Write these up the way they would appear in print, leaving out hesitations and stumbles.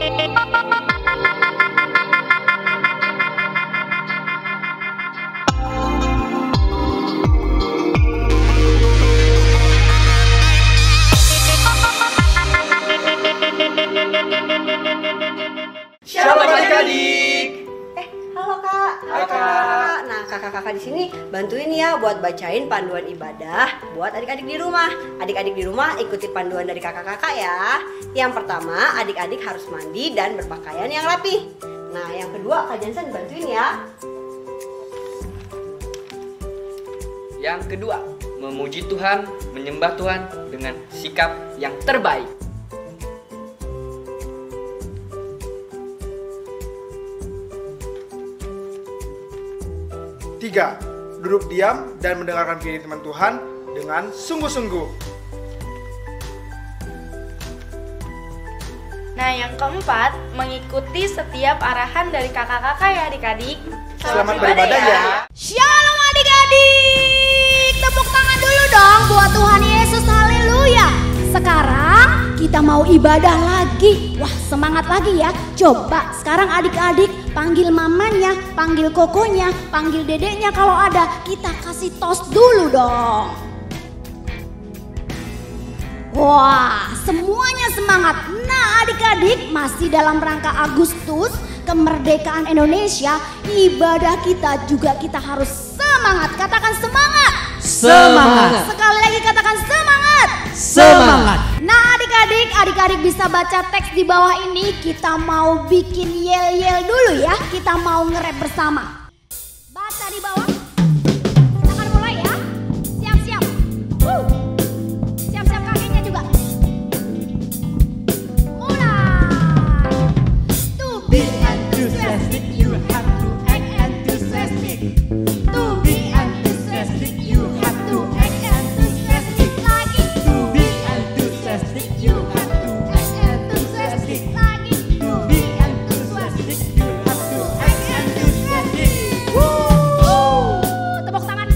Shalom adik-adik. Halo Kak. Halo, Kak. Nah, kakak-kakak di sini bantuin ya buat bacain panduan ibadah buat adik-adik di rumah. Adik-adik di rumah ikuti panduan dari kakak-kakak ya. Yang pertama, adik-adik harus mandi dan berpakaian yang rapi. Nah, yang kedua, Kak Jansen bantuin ya. Yang kedua, memuji Tuhan, menyembah Tuhan dengan sikap yang terbaik. Tiga, duduk diam dan mendengarkan firman Tuhan dengan sungguh-sungguh. Nah, yang keempat, mengikuti setiap arahan dari kakak-kakak ya adik-adik. Selamat beribadah ya. Shalom adik-adik. Tepuk tangan dulu dong buat Tuhan Yesus, haleluya. Sekarang kita mau ibadah lagi. Wah, semangat lagi ya. Coba sekarang adik-adik panggil mamanya, panggil kokonya, panggil dedeknya kalau ada. Kita kasih tos dulu dong. Wah, semuanya semangat. Nah, adik-adik, masih dalam rangka Agustus kemerdekaan Indonesia, ibadah kita juga kita harus semangat. Katakan semangat. Semangat. Sekali lagi katakan semangat. Semangat. Nah, adik-adik bisa baca teks di bawah ini. Kita mau bikin yel-yel dulu ya. Kita mau nge-rap bersama. Baca di bawah. Kita akan mulai ya. Siap-siap. Siap-siap kakinya juga. Mulai. To be enthusiastic, you have to act enthusiastic. To be enthusiastic, you have to act enthusiastic. Lagi. To be enthusiastic, you have to act enthusiastic. Lagi. To be enthusiastic, you have to act enthusiastic. Tepuk tangan.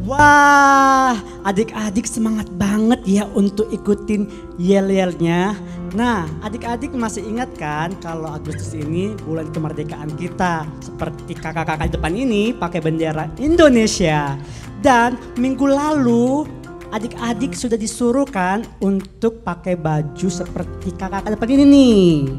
Wah, adik-adik semangat banget ya untuk ikutin yel-yelnya. Nah, adik-adik masih ingat kan kalau Agustus ini bulan kemerdekaan kita. Seperti kakak-kakak di depan ini pakai bendera Indonesia. Dan minggu lalu adik-adik sudah disuruh kan untuk pakai baju seperti kakak-kakak depan ini nih.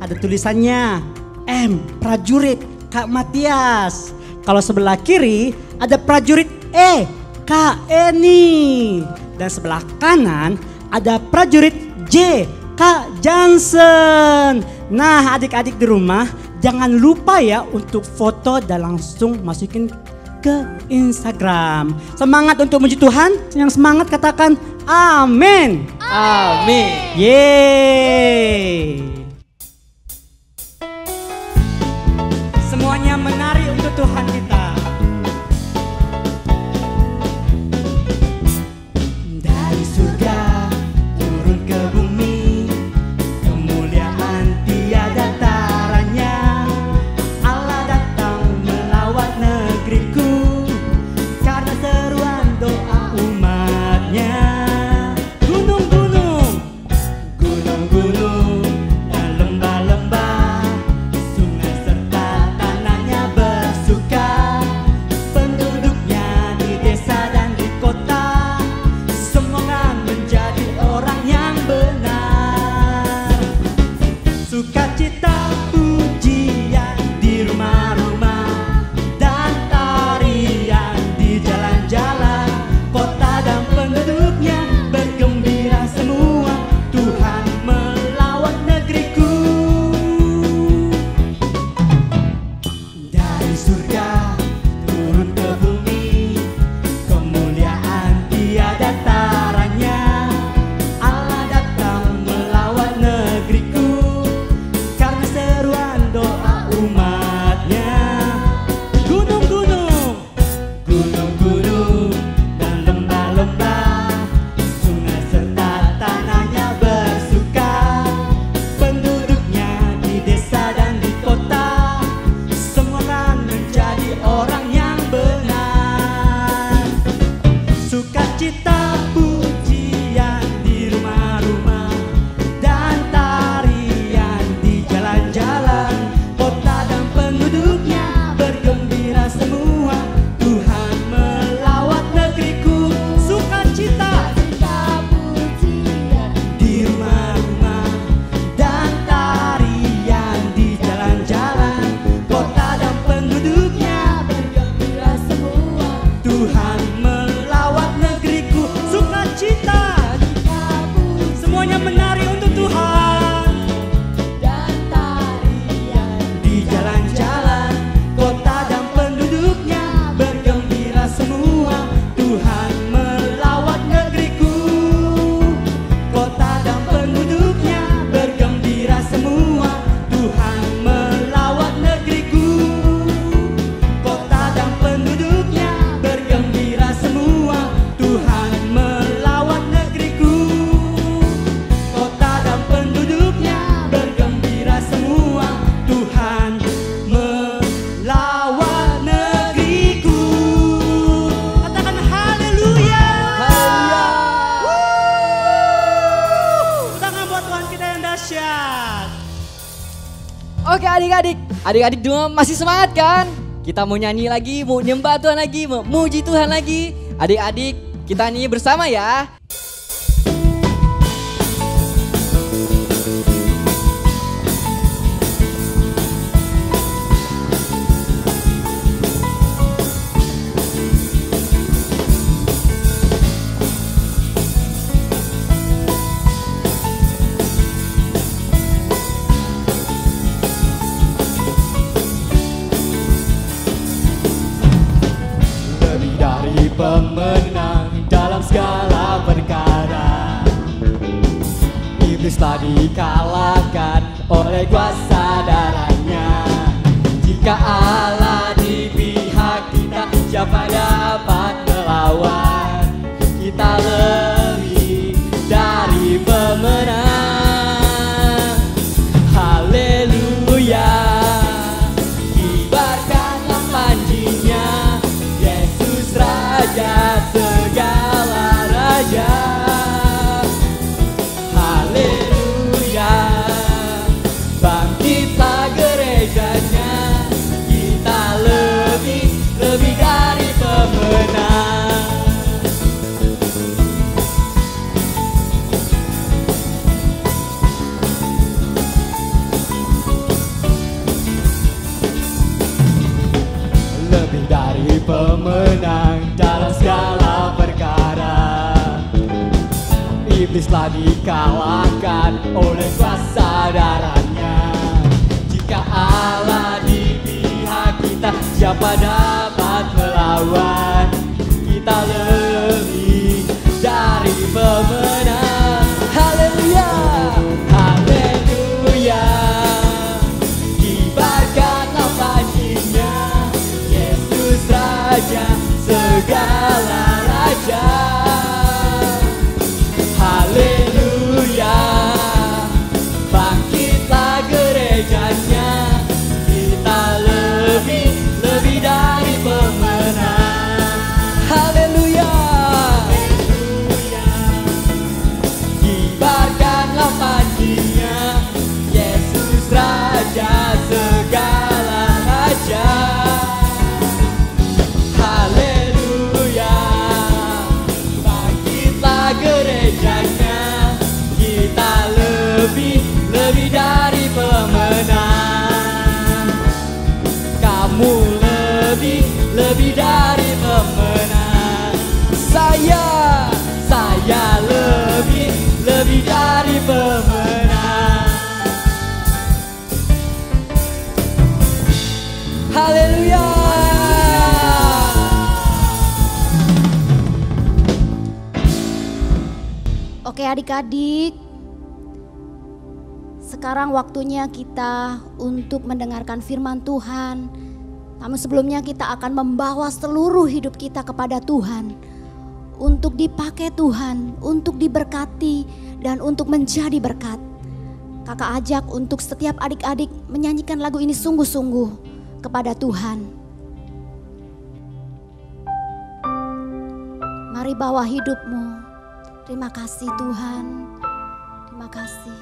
Ada tulisannya M, prajurit, Kak Matias. Kalau sebelah kiri ada prajurit E, Kak Eni. Dan sebelah kanan ada prajurit J, Kak Jansen. Nah, adik-adik di rumah jangan lupa ya untuk foto dan langsung masukin ke Instagram. Semangat untuk memuji Tuhan. Yang semangat katakan amin. Amin. Yeay. Semuanya menari untuk Tuhan kita. Dari surga turun ke bumi, kemuliaan tiada taranya. Allah datang melawat negeriku, karena seruan doa umatnya. Gunung-gunung, gunung-gunung, dan lembah-lembah, sungai serta tanahnya bersuka. dahsyat. Oke adik-adik masih semangat kan? Kita mau nyanyi lagi, mau nyembah Tuhan lagi, mau muji Tuhan lagi. Adik-adik kita nyanyi bersama ya. Pemenang dalam segala perkara, iblis telah dikalahkan oleh kuasa darahnya. Jika Allah di pihak kita, siapa dapat melawan? Kita lebih dari pemenang. Haleluya, kibarkanlah panjinya, Raja segala raja. Haleluya, bangkitlah gerejanya. Kita lebih dari pemenang. Lebih dari pemenang dalam segala perkara, iblis telah dikalahkan oleh kuasa darahnya. Jika Allah di pihak kita, siapa dapat melawan? Kita lebih dari pemenang. Haleluya, haleluya, kibarkanlah panjinya, Yesus Raja segala raja. Haleluya, bangkitlah gerejanya. Kita lebih dari pemenang. Haleluya, kibarkanlah panjinya, Yesus Raja segala raja. Gerejanya, kita lebih dari pemenang. Kamu lebih dari pemenang. Saya lebih dari pemenang. Haleluya. Oke adik-adik, sekarang waktunya kita untuk mendengarkan firman Tuhan. Namun sebelumnya kita akan membawa seluruh hidup kita kepada Tuhan, untuk dipakai Tuhan, untuk diberkati dan untuk menjadi berkat. Kakak ajak untuk setiap adik-adik menyanyikan lagu ini sungguh-sungguh kepada Tuhan. Mari bawa hidupmu. Terima kasih Tuhan, terima kasih.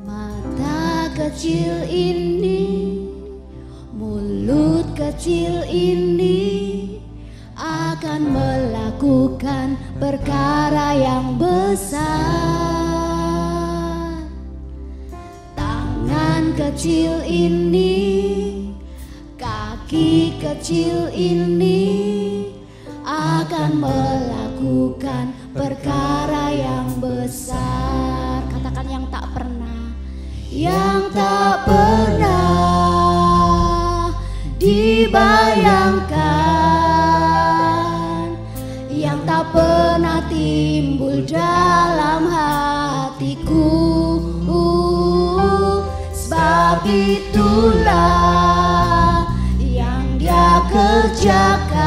Mata kecil ini, mulut kecil ini akan melakukan perkara yang besar. Tangan kecil ini, kaki kecil ini akan melakukan perkara yang besar. Katakan yang tak pernah dibayangkan, yang tak pernah timbul dalam hatiku. Sebab itulah yang Dia kerjakan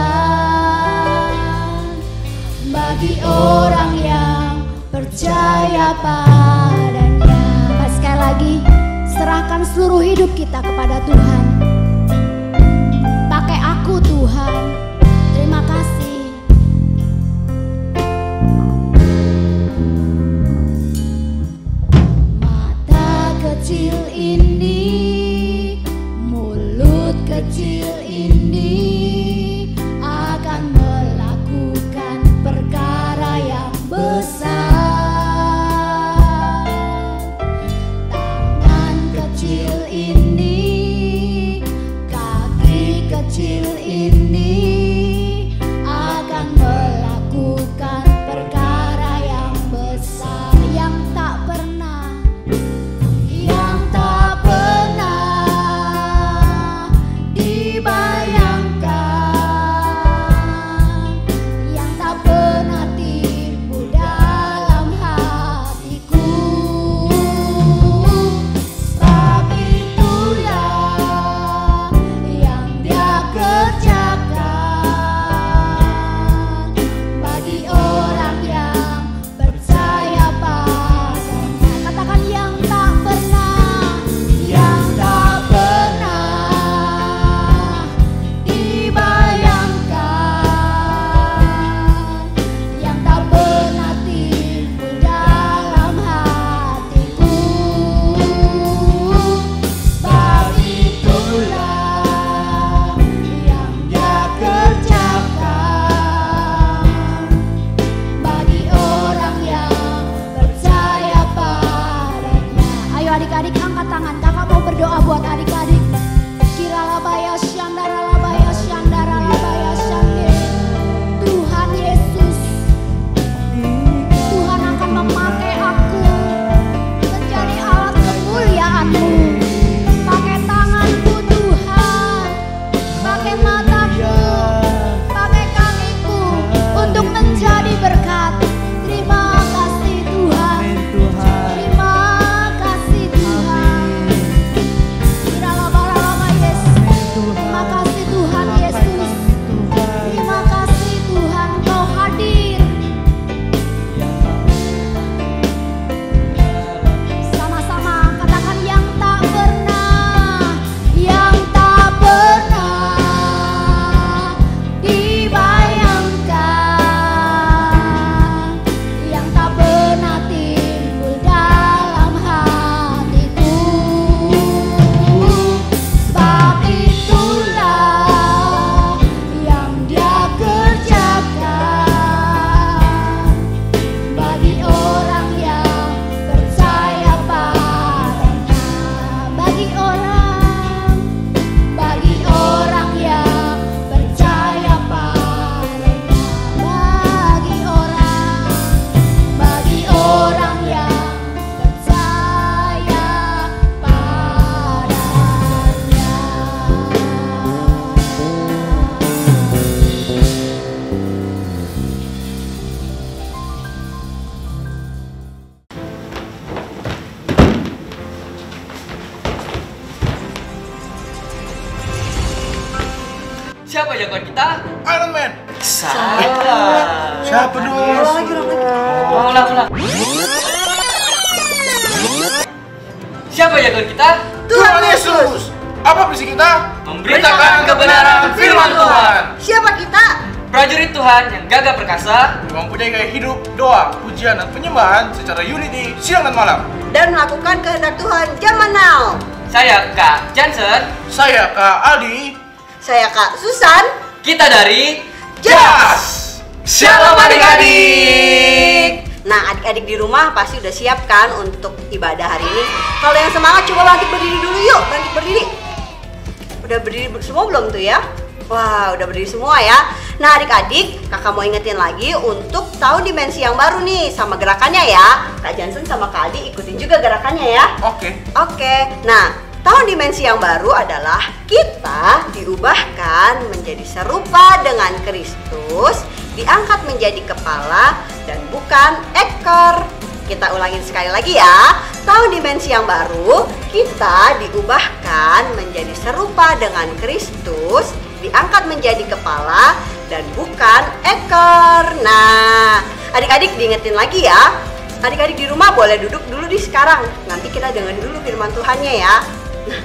bagi orang yang percaya padanya. Sekali lagi, serahkan seluruh hidup kita kepada Tuhan. Pakai aku Tuhan, Iron Man. Salah. Siapa dong? Ulang. Siapa jagoan kita? Tuhan Yesus. Apa misi kita? Memberitakan kebenaran firman Tuhan. Siapa kita? Prajurit Tuhan yang gagah perkasa, Mempunyai gaya hidup, doa, pujian, dan penyembahan secara unity siang dan malam. Dan melakukan kehendak Tuhan zaman now. saya Kak Johnson, Saya Kak Aldi. Saya Kak Susan. kita dari Jas. Shalom adik-adik. Nah, adik-adik di rumah pasti udah siap kan untuk ibadah hari ini? Kalau yang semangat coba bangkit berdiri dulu yuk, bangkit berdiri. Udah berdiri semua belum tuh ya? Wah, udah berdiri semua ya. Nah, adik-adik, kakak mau ingetin lagi untuk tahun dimensi yang baru nih sama gerakannya ya. Kak Johnson sama Kak Aldi ikutin juga gerakannya ya. Oke. Nah, tahun dimensi yang baru adalah kita diubahkan menjadi serupa dengan Kristus, diangkat menjadi kepala dan bukan ekor. Kita ulangin sekali lagi ya. Tahun dimensi yang baru, kita diubahkan menjadi serupa dengan Kristus, diangkat menjadi kepala dan bukan ekor. Nah, adik-adik diingetin lagi ya. Adik-adik di rumah boleh duduk dulu di sekarang. Nanti kita dengerin dulu firman Tuhannya ya. Nah,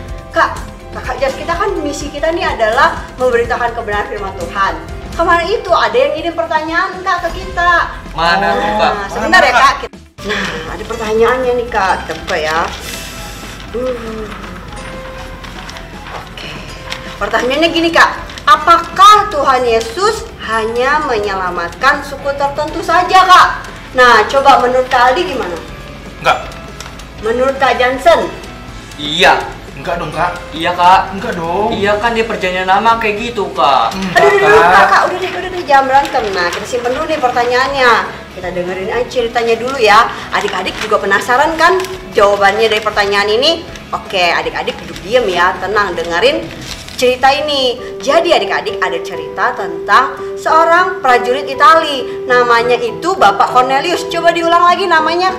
Kakak Jas, kita kan misi kita nih adalah memberitakan kebenaran firman Tuhan. Kemarin itu ada yang ngirim pertanyaan Kak ke kita. Mana tuh, Kak? Nah, sebentar ya Kak. Nah, ada pertanyaannya nih Kak. Kita buka ya. Oke. Pertanyaannya gini Kak. Apakah Tuhan Yesus hanya menyelamatkan suku tertentu saja Kak? Nah, coba menurut Kak Aldi gimana? Enggak. Menurut Kak Johnson? Iya. Enggak dong, Kak. Iya, Kak. Enggak dong. Iya kan dia perjanjian lama kayak gitu, Kak. Aduh, Kakak, udah deh, jangan berantem. Nah, kita simpen dulu nih pertanyaannya. Kita dengerin aja ceritanya dulu ya. Adik-adik juga penasaran kan jawabannya dari pertanyaan ini? Oke, adik-adik duduk diem ya, tenang, dengerin cerita ini. Jadi adik-adik ada cerita tentang seorang prajurit Itali. Namanya itu Bapak Cornelius. Coba diulang lagi namanya.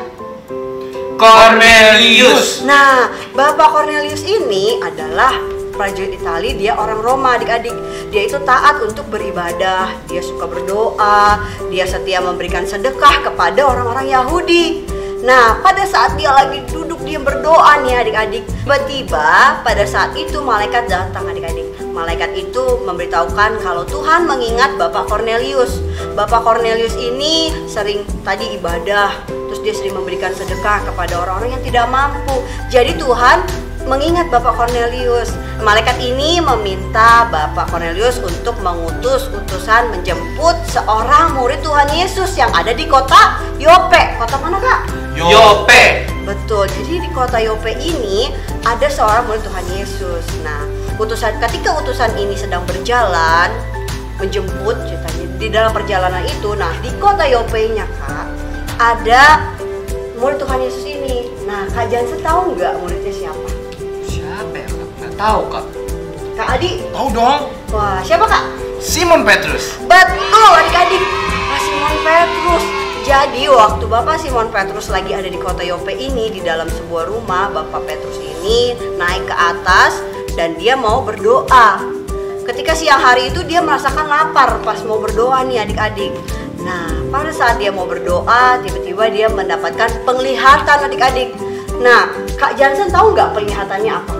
Cornelius. Nah, Bapak Cornelius ini adalah prajurit Itali, dia orang Roma adik-adik. Dia itu taat untuk beribadah, dia suka berdoa, dia setia memberikan sedekah kepada orang-orang Yahudi. Nah, pada saat dia lagi duduk dia berdoa nih adik-adik, tiba-tiba pada saat itu malaikat datang adik-adik. Malaikat itu memberitahukan kalau Tuhan mengingat Bapak Cornelius. Bapak Cornelius ini sering tadi ibadah, terus dia sering memberikan sedekah kepada orang-orang yang tidak mampu. Jadi Tuhan mengingat Bapak Cornelius. Malaikat ini meminta Bapak Cornelius untuk mengutus utusan menjemput seorang murid Tuhan Yesus yang ada di kota Yope. Kota mana Kak? Yope. Betul, jadi di kota Yope ini ada seorang murid Tuhan Yesus. Nah, ketika utusan ini sedang berjalan menjemput ceritanya di dalam perjalanan itu, nah di kota Yope-nya Kak ada murid Tuhan Yesus ini. Nah, Kak Johnson tahu nggak muridnya siapa? Siapa ya, Kak? Nggak tahu, Kak. Kak Adi? Tahu dong. Wah, siapa Kak? Simon Petrus. Betul adik-adik, Pak Simon Petrus. Jadi waktu Bapak Simon Petrus lagi ada di kota Yope ini, di dalam sebuah rumah, Bapak Petrus ini naik ke atas dan dia mau berdoa. Ketika siang hari itu dia merasakan lapar pas mau berdoa nih adik-adik. Nah, pada saat dia mau berdoa, tiba-tiba dia mendapatkan penglihatan adik-adik. Nah, Kak Johnson tahu nggak penglihatannya apa?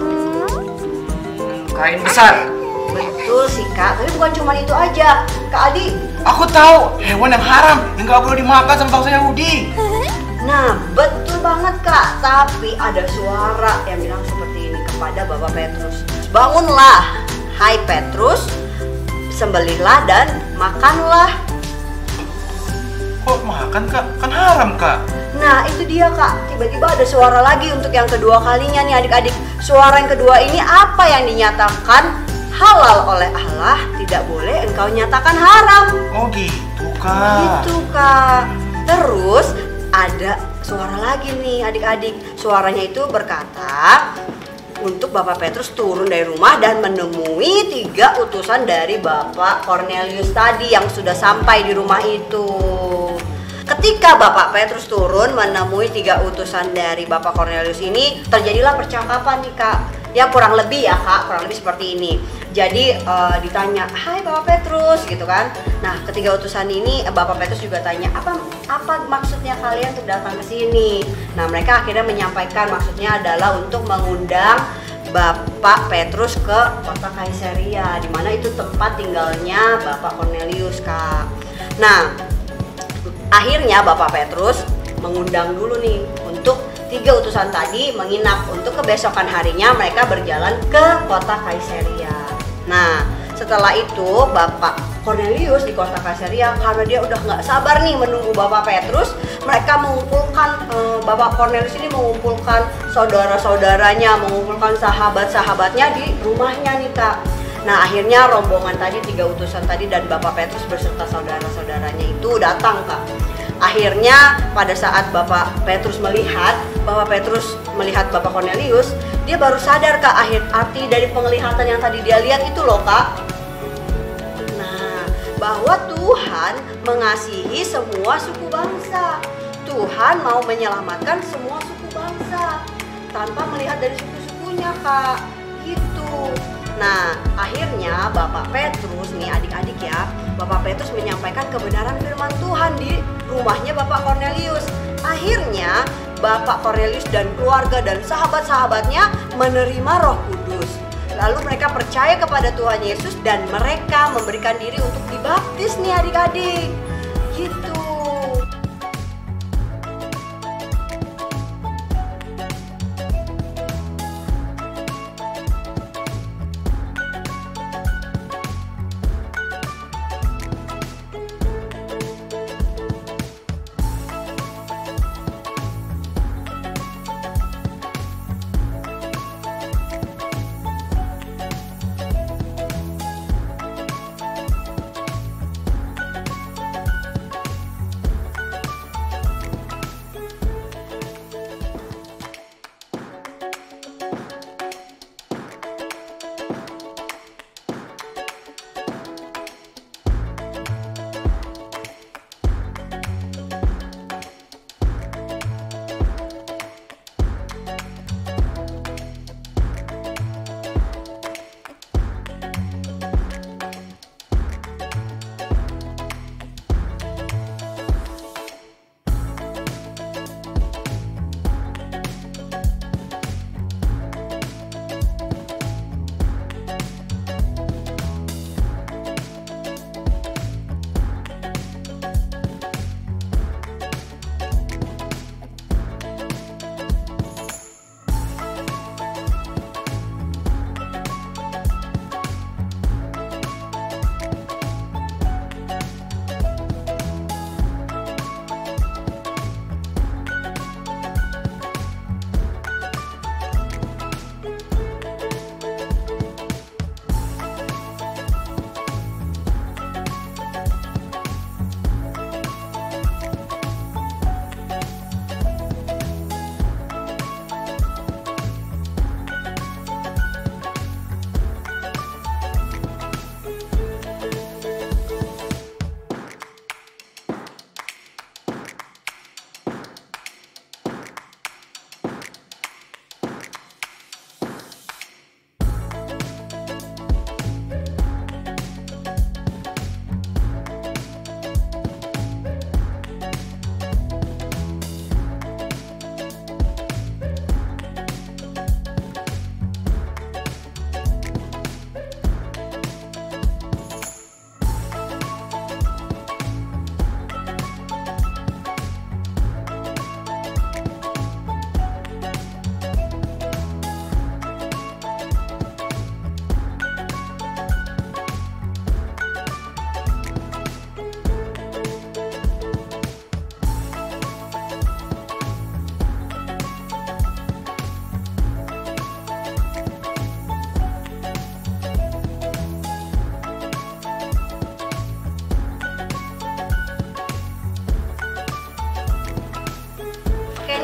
Kain besar. Betul sih Kak, tapi bukan cuma itu aja. Kak Adi, Aku tahu hewan yang haram yang nggak boleh dimakan sama bangsa Yahudi. nah betul banget Kak. Tapi ada suara yang bilang seperti ini kepada Bapak Petrus. Bangunlah, hai Petrus, sembelihlah dan makanlah. Kok makan, Kak? Kan haram, Kak. Nah itu dia Kak, tiba-tiba ada suara lagi untuk yang kedua kalinya nih adik-adik. Suara yang kedua ini apa yang dinyatakan halal oleh Allah, tidak boleh engkau nyatakan haram. Oh gitu, Kak. Gitu Kak. Terus ada suara lagi nih adik-adik. Suaranya itu berkata untuk Bapak Petrus turun dari rumah dan menemui 3 utusan dari Bapak Cornelius tadi yang sudah sampai di rumah itu. Ketika Bapak Petrus turun menemui 3 utusan dari Bapak Cornelius ini, terjadilah percakapan nih Kak. Ya kurang lebih ya Kak, kurang lebih seperti ini. Jadi ditanya, "Hai Bapak Petrus," gitu kan. Nah, ketiga utusan ini Bapak Petrus juga tanya, apa maksudnya kalian untuk datang ke sini? Nah, mereka akhirnya menyampaikan maksudnya adalah untuk mengundang Bapak Petrus ke kota Kaisarea, di mana itu tempat tinggalnya Bapak Cornelius, Kak. Nah, akhirnya Bapak Petrus mengundang dulu nih untuk 3 utusan tadi menginap, untuk kebesokan harinya mereka berjalan ke kota Kaisarea. Nah, setelah itu Bapak Cornelius di kota Kaisarea, karena dia udah nggak sabar nih menunggu Bapak Petrus, mereka mengumpulkan, Bapak Cornelius ini mengumpulkan saudara-saudaranya, mengumpulkan sahabat-sahabatnya di rumahnya nih, Kak. Nah, akhirnya rombongan tadi 3 utusan tadi dan Bapak Petrus beserta saudara-saudaranya itu datang, Kak. Akhirnya pada saat Bapak Petrus melihat Bapak Cornelius, dia baru sadar, Kak, arti dari penglihatan yang tadi dia lihat itu loh, Kak. Nah, bahwa Tuhan mengasihi semua suku bangsa. Tuhan mau menyelamatkan semua suku bangsa tanpa melihat dari suku-sukunya, Kak. Gitu. Nah, akhirnya Bapak Petrus nih, adik-adik ya, Bapak Petrus menyampaikan kebenaran firman Tuhan di rumahnya Bapak Cornelius. Akhirnya Bapak Cornelius dan keluarga dan sahabat-sahabatnya menerima Roh Kudus. Lalu mereka percaya kepada Tuhan Yesus dan mereka memberikan diri untuk dibaptis nih, adik-adik. Gitu.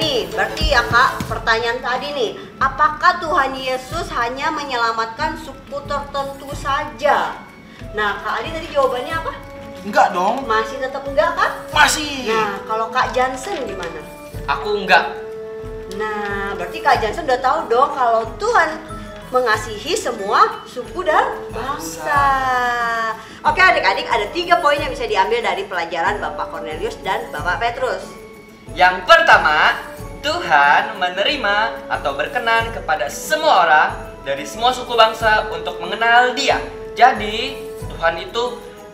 nih, berarti ya Kak, pertanyaan tadi nih, apakah Tuhan Yesus hanya menyelamatkan suku tertentu saja? Nah, Kak Ali tadi jawabannya apa? Enggak dong. Masih tetap enggak, Kak? Masih. Nah, kalau Kak Jansen gimana? Aku enggak. Nah, berarti Kak Jansen udah tahu dong kalau Tuhan mengasihi semua suku dan bangsa. Oke adik-adik, ada 3 poin yang bisa diambil dari pelajaran Bapak Cornelius dan Bapak Petrus. Yang pertama, Tuhan menerima atau berkenan kepada semua orang dari semua suku bangsa untuk mengenal Dia. Jadi Tuhan itu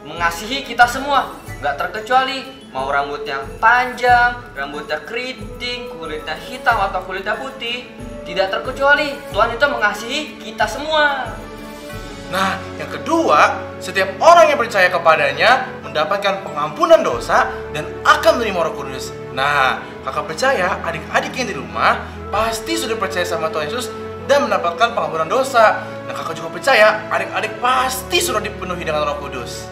mengasihi kita semua, nggak terkecuali mau rambutnya panjang, rambutnya keriting, kulitnya hitam atau kulitnya putih, tidak terkecuali Tuhan itu mengasihi kita semua. Nah, yang kedua, setiap orang yang percaya kepadanya mendapatkan pengampunan dosa dan akan menerima Roh Kudus. Nah, kakak percaya adik-adik yang di rumah pasti sudah percaya sama Tuhan Yesus dan mendapatkan pengampunan dosa. Nah, kakak juga percaya adik-adik pasti sudah dipenuhi dengan Roh Kudus.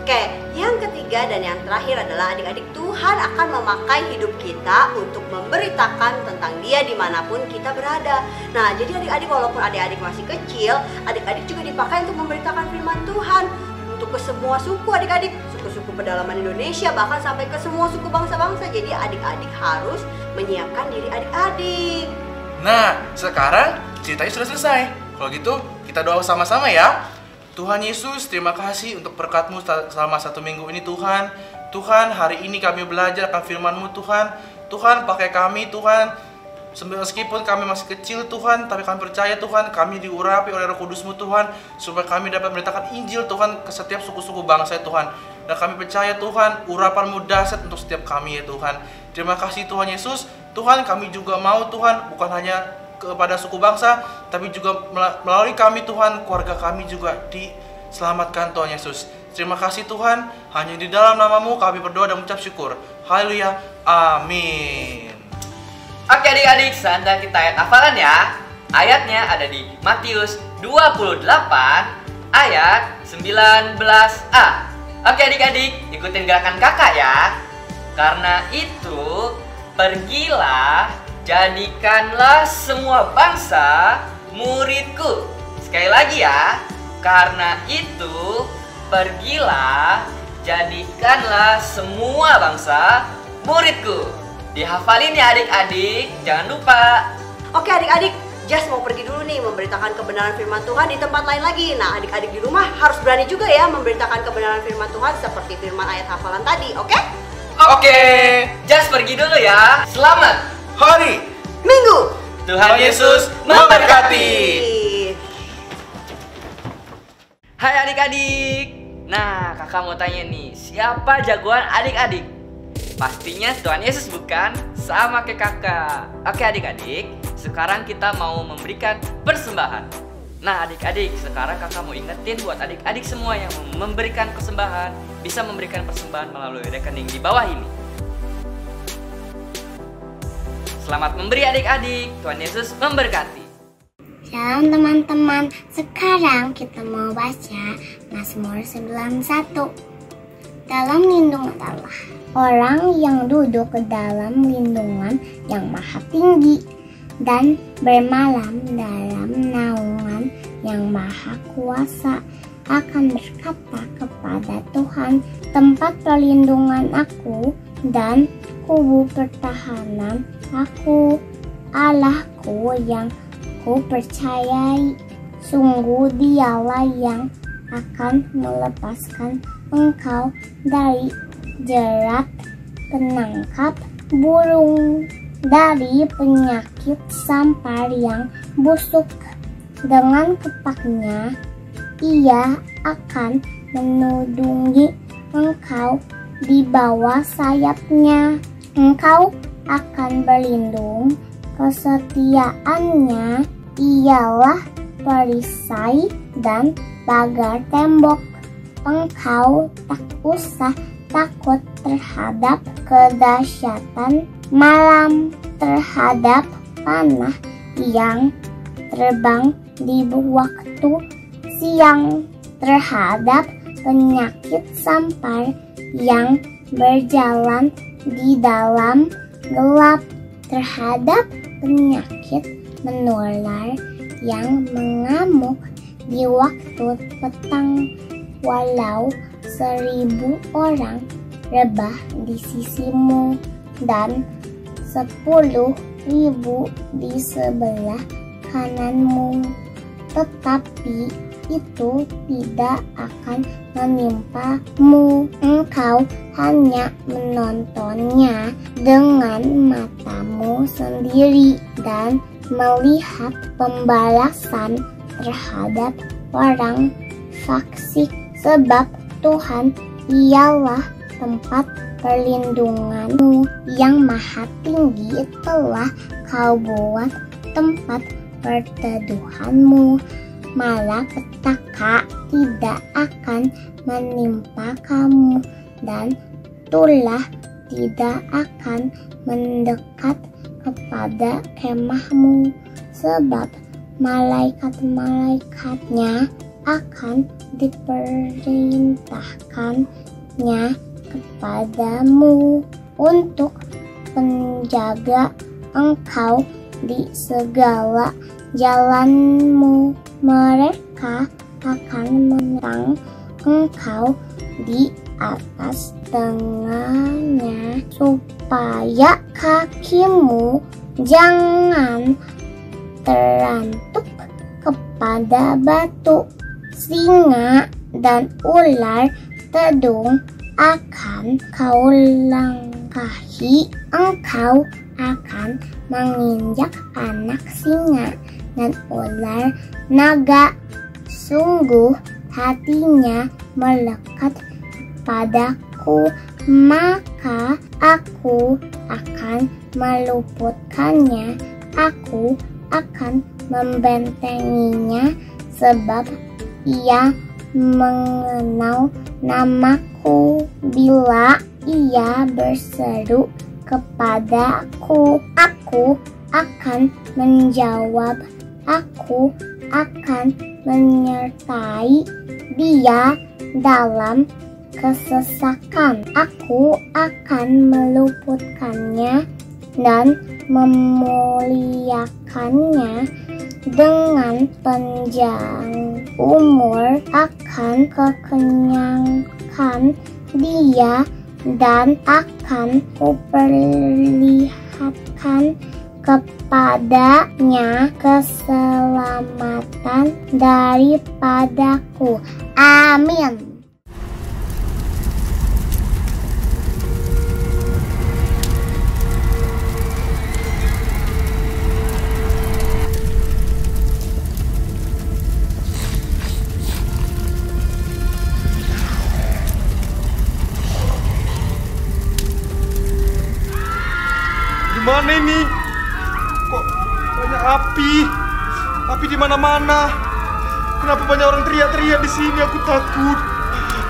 Oke, yang ketiga dan yang terakhir adalah adik-adik, Tuhan akan memakai hidup kita untuk memberitakan tentang Dia dimanapun kita berada. Nah, jadi adik-adik walaupun adik-adik masih kecil, adik-adik juga dipakai untuk memberitakan firman Tuhan untuk ke semua suku adik-adik, suku-suku pedalaman Indonesia, bahkan sampai ke semua suku bangsa-bangsa. Jadi adik-adik harus menyiapkan diri adik-adik. Nah, sekarang ceritanya sudah selesai. Kalau gitu, kita doa sama-sama ya. Tuhan Yesus, terima kasih untuk berkat-Mu selama 1 minggu ini Tuhan. Tuhan, hari ini kami belajar akan firman-Mu Tuhan. Tuhan, pakai kami Tuhan. Meskipun kami masih kecil Tuhan, tapi kami percaya Tuhan, kami diurapi oleh Roh Kudus-Mu Tuhan, supaya kami dapat memberitakan Injil Tuhan ke setiap suku-suku bangsa Tuhan. Dan kami percaya Tuhan, urapan-Mu dahsyat untuk setiap kami ya Tuhan. Terima kasih Tuhan Yesus. Tuhan, kami juga mau Tuhan, bukan hanya kepada suku bangsa, tapi juga melalui kami Tuhan, keluarga kami juga diselamatkan Tuhan Yesus. Terima kasih Tuhan, hanya di dalam nama-Mu kami berdoa dan mengucap syukur. Haleluya, amin. Oke adik-adik, selanjutnya kita ayat hafalan ya. Ayatnya ada di Matius 28 ayat 19a. Oke adik-adik, ikutin gerakan kakak ya. Karena itu, pergilah, jadikanlah semua bangsa muridku. Sekali lagi ya. Karena itu, pergilah, jadikanlah semua bangsa muridku. Dihafalin ya adik-adik, jangan lupa. Oke adik-adik, Jas mau pergi dulu nih memberitakan kebenaran firman Tuhan di tempat lain lagi. Nah adik-adik di rumah harus berani juga ya memberitakan kebenaran firman Tuhan seperti firman ayat hafalan tadi, oke? Oke, Jas pergi dulu ya. Selamat hari Minggu. Tuhan Yesus memberkati. Hai adik-adik. Nah, kakak mau tanya nih, siapa jagoan adik-adik? Pastinya Tuhan Yesus bukan? Sama kayak kakak. Oke adik-adik, sekarang kita mau memberikan persembahan. Nah adik-adik, sekarang kakak mau ingetin buat adik-adik semua yang memberikan persembahan, bisa memberikan persembahan melalui rekening di bawah ini. Selamat memberi adik-adik, Tuhan Yesus memberkati. Shalom teman-teman, sekarang kita mau baca Mazmur 91. Dalam lindungan Allah, orang yang duduk ke dalam lindungan yang maha tinggi dan bermalam dalam naungan yang maha kuasa akan berkata kepada Tuhan, tempat perlindungan aku dan kubu pertahanan aku, Allahku yang ku percayai. Sungguh Dialah yang akan melepaskan engkau dari jerat penangkap burung, dari penyakit sampar yang busuk. Dengan kepaknya Ia akan menudungi engkau, di bawah sayapnya engkau akan berlindung. Kesetiaannya ialah perisai dan pagar tembok. Engkau tak usah takut terhadap kedahsyatan malam, terhadap panah yang terbang di waktu siang, terhadap penyakit sampar yang berjalan di dalam gelap, terhadap penyakit menular yang mengamuk di waktu petang. Walau 1000 orang rebah di sisimu dan 10.000 di sebelah kananmu, tetapi itu tidak akan menimpamu. Engkau hanya menontonnya dengan matamu sendiri dan melihat pembalasan terhadap orang fasik. Sebab Tuhan ialah tempat perlindunganmu, yang maha tinggi telah kau buat tempat perteduhanmu. Malapetaka tidak akan menimpa kamu, dan tulah tidak akan mendekat kepada kemahmu. Sebab malaikat-malaikatnya akan diperintahkannya kepadamu untuk menjaga engkau di segala jalanmu. Mereka akan menentang engkau di atas tengahnya, supaya kakimu jangan terantuk kepada batu. Singa dan ular tedung akan kau langkahi. Engkau akan menginjak anak singa dan ular naga. Sungguh hatinya melekat padaku, maka aku akan meluputkannya. Aku akan membentenginya, sebab ia mengenal namaku. Bila ia berseru kepadaku, aku akan menjawab. Aku akan menyertai dia dalam kesesakan. Aku akan meluputkannya dan memuliakannya. Dengan panjang umur akan kekenyangkan dia, dan akan kuperlihatkan kepadanya keselamatan daripadaku. Amin. Mana ini? Kok banyak api? Api di mana-mana. Kenapa banyak orang teriak-teriak di sini? Aku takut.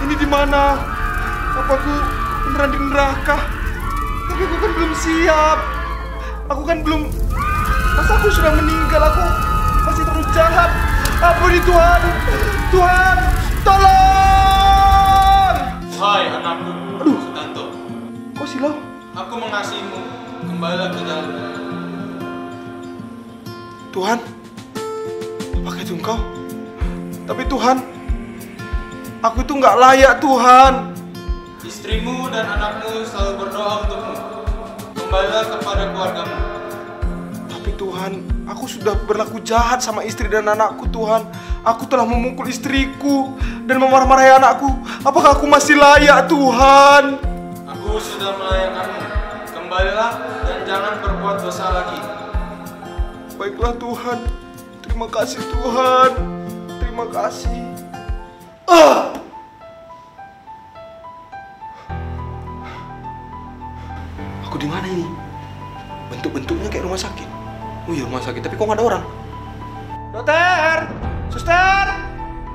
Ini di mana? Apa aku beneran di neraka? Tapi aku kan belum siap. Aku kan belum. Masa aku sudah meninggal? Aku masih terus jahat. Ampuni Tuhan. Tuhan, tolong! Hai anakku. Aduh, Sutanto. Kok silau? Aku mengasihimu. Kembalilah ke dalam. Tuhan, apakah itu engkau? Tapi Tuhan, aku itu nggak layak Tuhan. Istrimu dan anakmu selalu berdoa untukmu. Kembalilah kepada keluargamu. Tapi Tuhan, aku sudah berlaku jahat sama istri dan anakku Tuhan. Aku telah memukul istriku dan memarah-marahi anakku. Apakah aku masih layak Tuhan? Aku sudah melayakkanmu. Kembalilah dan jangan berbuat dosa lagi. Baiklah Tuhan. Terima kasih Tuhan. Terima kasih. Aku di mana ini? Bentuk-bentuknya kayak rumah sakit. Oh iya, rumah sakit, tapi kok nggak ada orang? Dokter! Suster!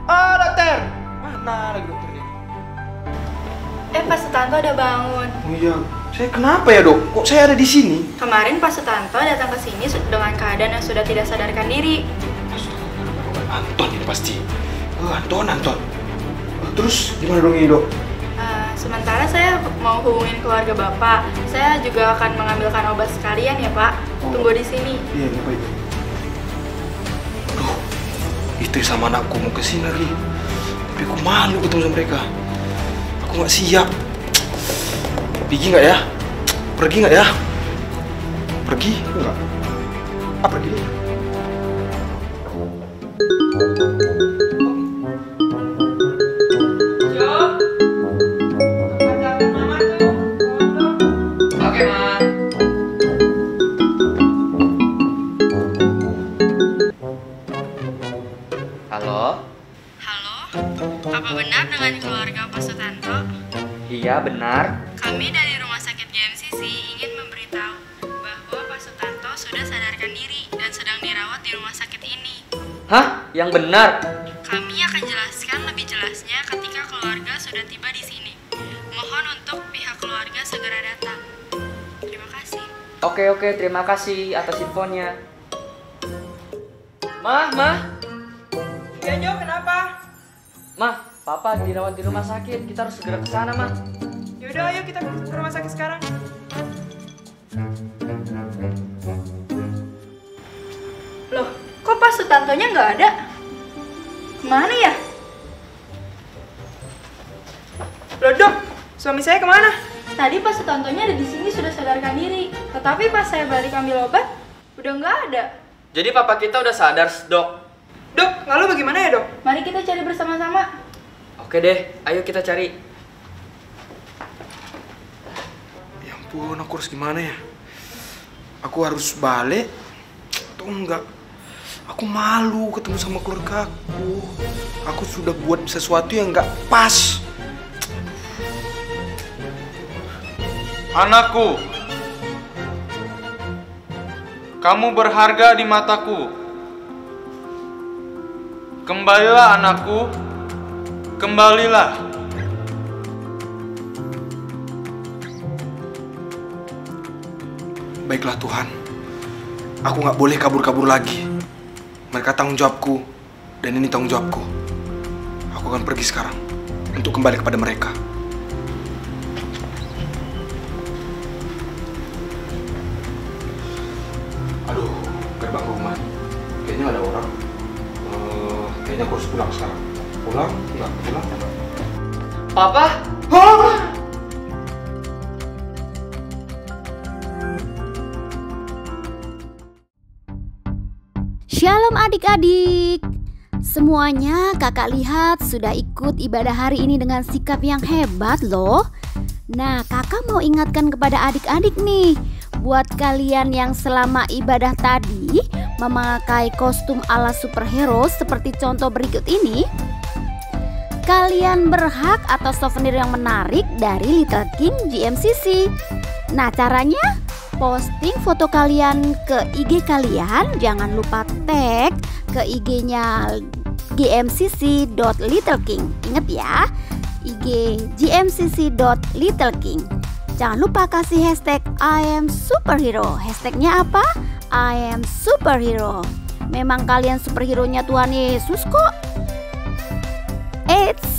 Dokter! Mana lagi dokternya? Pak Sutanto udah bangun. Oh iya, saya kenapa ya dok? Kok saya ada di sini? Kemarin Pak Sutanto datang ke sini dengan keadaan yang sudah tidak sadarkan diri. Anton ini pasti. Anton. Terus gimana dong ini dok? Sementara saya mau hubungin keluarga Bapak. Saya juga akan mengambilkan obat sekalian ya Pak. Tunggu di sini. Iya, baik. Aduh, istri sama anakku mau kesini lagi. Tapi aku malu ketemu sama mereka. Aku nggak siap. Pergi nggak ya? Pergi nggak ya? Pergi? Enggak. Pergi. Oke, Ma. Halo? Halo, apa benar dengan keluarga Pak Sutanto? Iya, benar. Kami dari Rumah Sakit GMCC ingin memberitahu bahwa Pak Sutanto sudah sadarkan diri dan sedang dirawat di rumah sakit ini. Hah? Yang benar? Kami akan jelaskan lebih jelasnya ketika keluarga sudah tiba di sini. Mohon untuk pihak keluarga segera datang. Terima kasih. Oke, terima kasih atas infonya. Mah. Ya Jo, kenapa? Mah, Papa dirawat di rumah sakit. Kita harus segera ke sana, Mah. Yaudah, ayo kita ke rumah sakit sekarang. Loh, kok Pak Sutantonya nggak ada? Kemana ya? Loh Dok, suami saya kemana? Tadi Pak Sutantonya ada di sini sudah sadarkan diri. Tetapi pas saya balik ambil obat, udah nggak ada. Jadi Papa kita udah sadar, Dok. Dok, lalu bagaimana ya Dok? Mari kita cari bersama-sama. Oke deh, ayo kita cari. Ya ampun, aku harus gimana ya? Aku harus balik atau enggak? Aku malu ketemu sama keluarga aku. Aku sudah buat sesuatu yang enggak pas. Anakku, kamu berharga di mataku. Kembalilah anakku, kembalilah. Baiklah Tuhan, aku nggak boleh kabur-kabur lagi. Mereka tanggung jawabku, dan ini tanggung jawabku. Aku akan pergi sekarang untuk kembali kepada mereka. Aduh, gerbang rumah. Kayaknya nggak ada orang. Kayaknya aku harus pulang sekarang. Pulang? Enggak, pulang. Papa? Shalom adik-adik. Semuanya kakak lihat sudah ikut ibadah hari ini dengan sikap yang hebat loh. Nah, kakak mau ingatkan kepada adik-adik nih, buat kalian yang selama ibadah tadi memakai kostum ala superhero seperti contoh berikut ini, kalian berhak atas souvenir yang menarik dari Little King GMCC. Nah, caranya posting foto kalian ke IG kalian, jangan lupa tag ke IG-nya gmcc.littleking. Ingat ya, IG gmcc.littleking. Jangan lupa kasih hashtag I am superhero. Hashtagnya apa? I am superhero. Memang kalian superhero-nya Tuhan Yesus kok.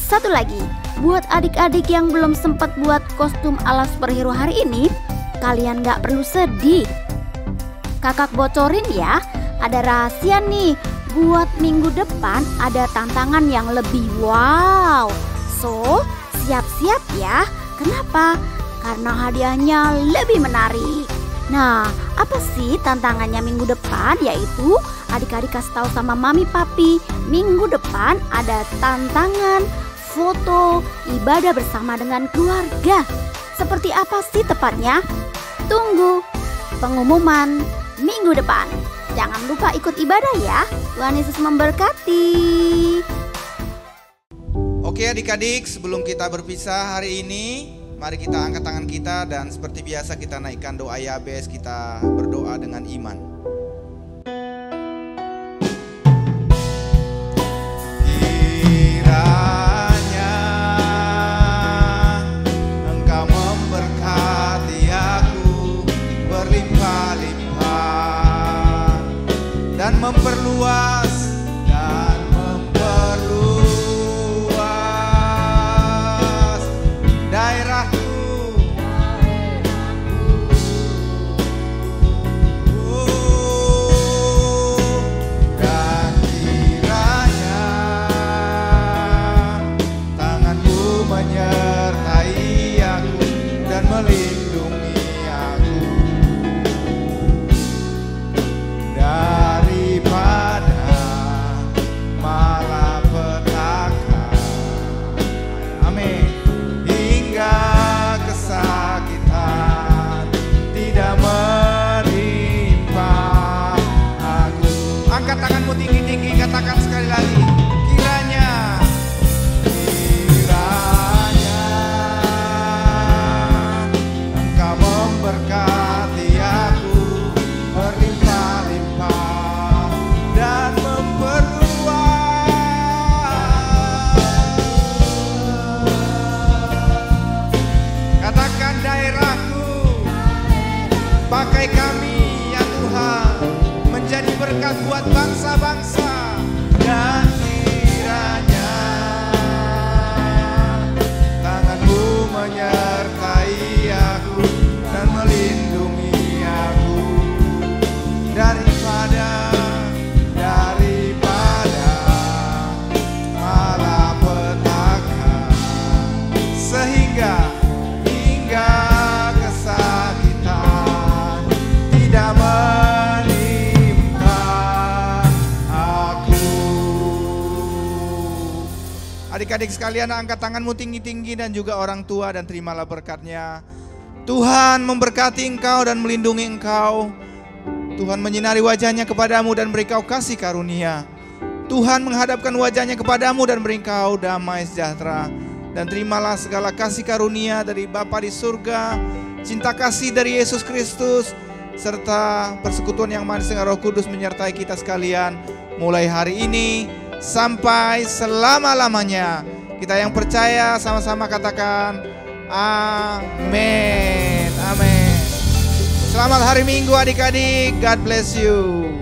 Satu lagi, buat adik-adik yang belum sempat buat kostum ala superhero hari ini, kalian gak perlu sedih. Kakak bocorin ya, ada rahasia nih. Buat minggu depan ada tantangan yang lebih wow. So, siap-siap ya. Kenapa? Karena hadiahnya lebih menarik. Nah, apa sih tantangannya minggu depan? Yaitu adik-adik kasih tahu sama mami papi, minggu depan ada tantangan foto ibadah bersama dengan keluarga. Seperti apa sih tepatnya? Tunggu pengumuman minggu depan. Jangan lupa ikut ibadah ya. Tuhan Yesus memberkati. Oke adik-adik, sebelum kita berpisah hari ini, mari kita angkat tangan kita dan seperti biasa kita naikkan doa Yabes, kita berdoa dengan iman. Kiranya Engkau memberkati aku berlimpah-limpah dan memperluas daerahku. Dan kiranya tanganmu menyertai aku dan melindungi aku daripada pakai kami ya Tuhan menjadi berkat buat bangsa-bangsa, dan kiranya tangan-Mu menyertai aku dan melindungi aku daripada malapetaka, sehingga kesakitan tidak menimpa aku. Adik-adik sekalian, angkat tanganmu tinggi-tinggi dan juga orang tua dan terimalah berkatnya. Tuhan memberkati engkau dan melindungi engkau. Tuhan menyinari wajahnya kepadamu dan beri kau kasih karunia. Tuhan menghadapkan wajahnya kepadamu dan beri kau damai sejahtera. Dan terimalah segala kasih karunia dari Bapa di surga, cinta kasih dari Yesus Kristus, serta persekutuan yang manis dengan Roh Kudus menyertai kita sekalian mulai hari ini sampai selama-lamanya. Kita yang percaya sama-sama katakan amin. Amin. Selamat hari Minggu adik-adik. God bless you.